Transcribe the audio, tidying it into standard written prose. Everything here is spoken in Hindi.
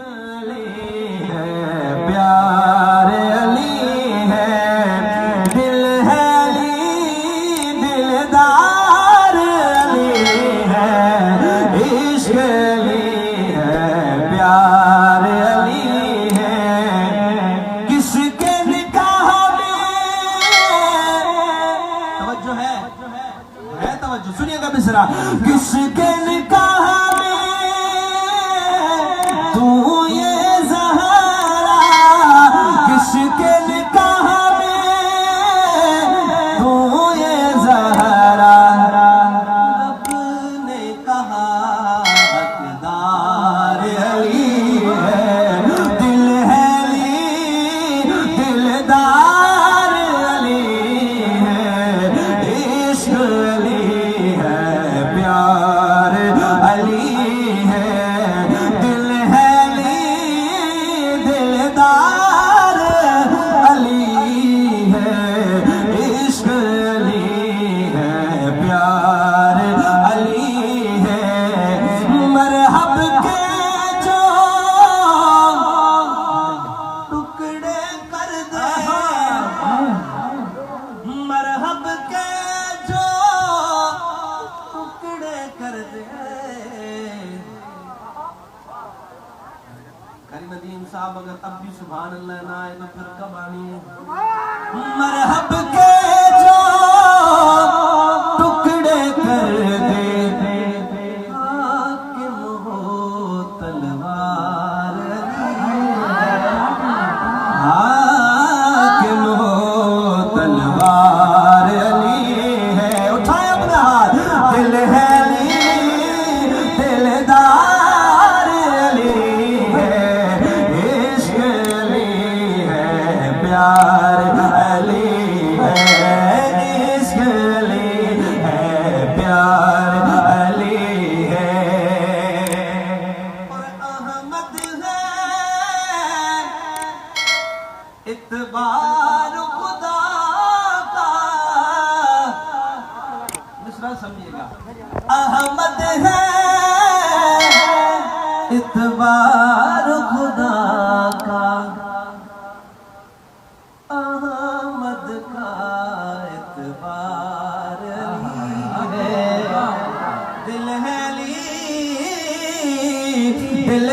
अली है, प्यार अली है, दिल है अली, दिलदार अली है, इश्क अली है, प्यार अली है। किसके निकाह में तवज्जो है तवज्जो, सुनिएगा मिसरा। किसके निकाह में तू ये ज़हरा, किसके निकाह में तू ये ज़हरा, रब ने कहा हकदार अली है, दिल है अली, दिलदार अली है, इश्क अली है, प्यार अली है, दिल है अली, दिलदार अली है, इश्क अली है, प्यार अली है। मरहब के जो टुकड़े कर दे, मरहब के जो टुकड़े कर दे। करीमुद्दीन साहब अगर अब भी सुभान अल्लाह ना आए तो फिर कब आनी है? मरहब के जो टुकड़े कर दे, हाकिम हो तलवार अली है, हाकिम हो तलवार अली है। उठाए अपना हाथ, दिल है अली, दिलदार अली है, इश्क अली है, प्यार अली है, इश्क अली है, प्यार अली है। और अहमद है इतबार खुदा का, मिसरा समझिएगा। अहमद है इतबार खुदा का, अहमद का इतबार अली है, दिल है अली, दिल